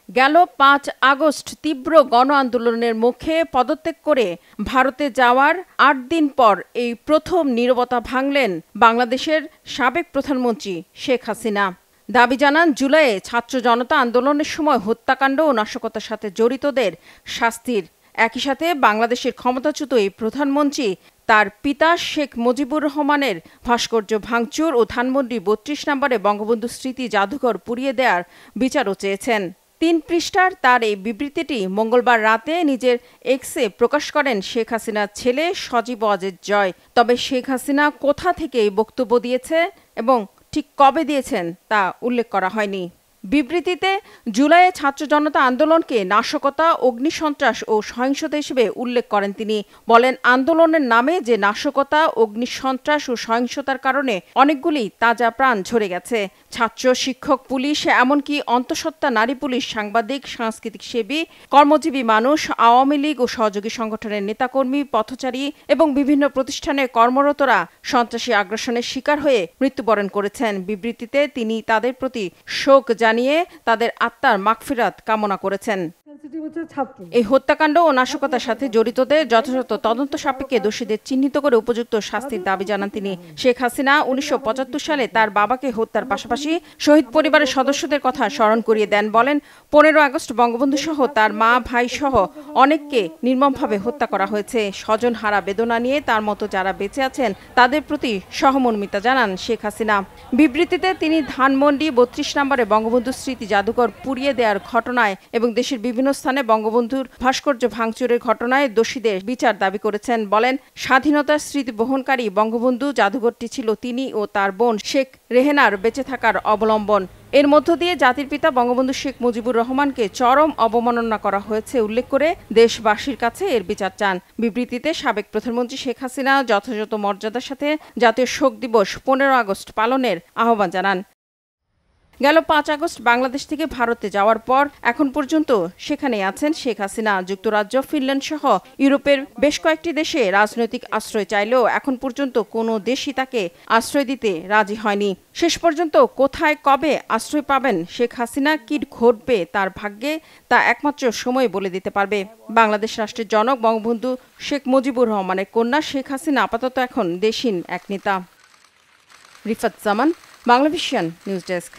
গেল ৫ আগস্ট তীব্র গণ আন্দোলনের মুখে পদত্যাগ করে ভারতে যাওয়ার ৮ দিন পর এই প্রথম নীরবতা ভাঙলেন বাংলাদেশের সাবেক প্রধানমন্ত্রী শেখ হাসিনা। দাবি জানান, জুলাইয়ে ছাত্র জনতা আন্দোলনের সময় হত্যাকাণ্ড ও নাশকতার সাথে জড়িতদের শাস্তির। একই সাথে বাংলাদেশের ক্ষমতাচ্যুত এই প্রধানমন্ত্রী তার পিতা শেখ মুজিবুর রহমানের ভাস্কর্য ভাঙচুর ও ধানমন্ডি ৩২ নম্বরে বঙ্গবন্ধু স্মৃতি জাদুঘর পুড়িয়ে দেওয়ার বিচারও চেয়েছেন। ৩ পৃষ্ঠার তার এই বিবৃতিটি মঙ্গলবার রাতে নিজের এক্সে প্রকাশ করেন শেখ হাসিনার ছেলে সজীব ওয়াজেদ জয়। তবে শেখ হাসিনা কোথা থেকে এই বক্তব্য দিয়েছে এবং ঠিক কবে দিয়েছেন তা উল্লেখ করা হয়নি। বিবৃতিতে জুলাইয়ে ছাত্র জনতা আন্দোলনকে নাশকতা, অগ্নিসন্ত্রাস ও সহিংসতা হিসেবে উল্লেখ করেন তিনি। বলেন, আন্দোলনের নামে যে নাশকতা, অগ্নিসন্ত্রাস ও সহিংসতার কারণে অনেকগুলি তাজা প্রাণ ঝরে গেছে। ছাত্র, শিক্ষক, পুলিশ, এমনকি অন্তঃসত্ত্বা নারী পুলিশ, সাংবাদিক, সাংস্কৃতিক সেবী, কর্মজীবী মানুষ, আওয়ামী লীগ ও সহযোগী সংগঠনের নেতাকর্মী, পথচারী এবং বিভিন্ন প্রতিষ্ঠানে কর্মরতরা সন্ত্রাসী আগ্রাসনের শিকার হয়ে মৃত্যুবরণ করেছেন। বিবৃতিতে তিনি তাদের প্রতি শোক জানিয়ে তাদের আত্মার মাগফিরাত কামনা করেছেন। এই হত্যাকাণ্ড ও নাশকতার সাথে জড়িতদের যথাযথ তদন্ত সাপেক্ষে দোষীদের চিহ্নিত করে উপযুক্ত শাস্তির দাবি জানান তিনি। শেখ হাসিনা ১৯৭৫ সালে তার বাবাকে হত্যার পাশাপাশি শহীদ পরিবারের সদস্যদের কথা স্মরণ করিয়ে দেন। বলেন, ১৫ আগস্ট বঙ্গবন্ধু সহ তার মা, ভাই সহ অনেককে নির্মমভাবে হত্যা করা হয়েছে। স্বজনহারা বেদনা নিয়ে তার মতো যারা বেঁচে আছেন তাদের প্রতি সহমর্মিতা জানান শেখ হাসিনা। বিবৃতিতে তিনি ধানমন্ডি ৩২ নম্বরে বঙ্গবন্ধু স্মৃতি জাদুঘর পুড়িয়ে দেওয়ার ঘটনায় এবং দেশের বিভিন্ন স্থানে বঙ্গবন্ধুর ভাস্কর্য ভাঙচুরের ঘটনায় দোষীদের বিচার দাবি করেছেন। বলেন, স্বাধীনতার স্মৃতি বহনকারী বঙ্গবন্ধু জাদুঘরটি ছিল তিনি ও তার বোন শেখ রেহেনার বেঁচে থাকার অবলম্বন। এর মধ্য দিয়ে জাতির পিতা বঙ্গবন্ধু শেখ মুজিবুর রহমানকে চরম অবমাননা করা হয়েছে উল্লেখ করে দেশবাসীর কাছে এর বিচার চান। বিবৃতিতে সাবেক প্রধানমন্ত্রী শেখ হাসিনা যথাযথ মর্যাদার সাথে জাতীয় শোক দিবস ১৫ আগস্ট পালনের আহ্বান জানান। গেল ৫ আগস্ট বাংলাদেশ থেকে ভারতে যাওয়ার পর এখন পর্যন্ত সেখানেই আছেন শেখ হাসিনা। যুক্তরাজ্য, ফিনল্যান্ড সহ ইউরোপের বেশ কয়েকটি দেশে রাজনৈতিক আশ্রয় চাইলেও এখন পর্যন্ত কোনো দেশই তাকে আশ্রয় দিতে রাজি হয়নি। শেষ পর্যন্ত কোথায়, কবে আশ্রয় পাবেন শেখ হাসিনা, কি ঘটবে তার ভাগ্যে, তা একমাত্র সময় বলে দিতে পারবে। বাংলাদেশ রাষ্ট্রের জনক বঙ্গবন্ধু শেখ মুজিবুর রহমানের কন্যা শেখ হাসিনা আপাতত এখন দেশহীন এক নেতা। রিফাত জামান, বাংলাভিশন নিউজ ডেস্ক।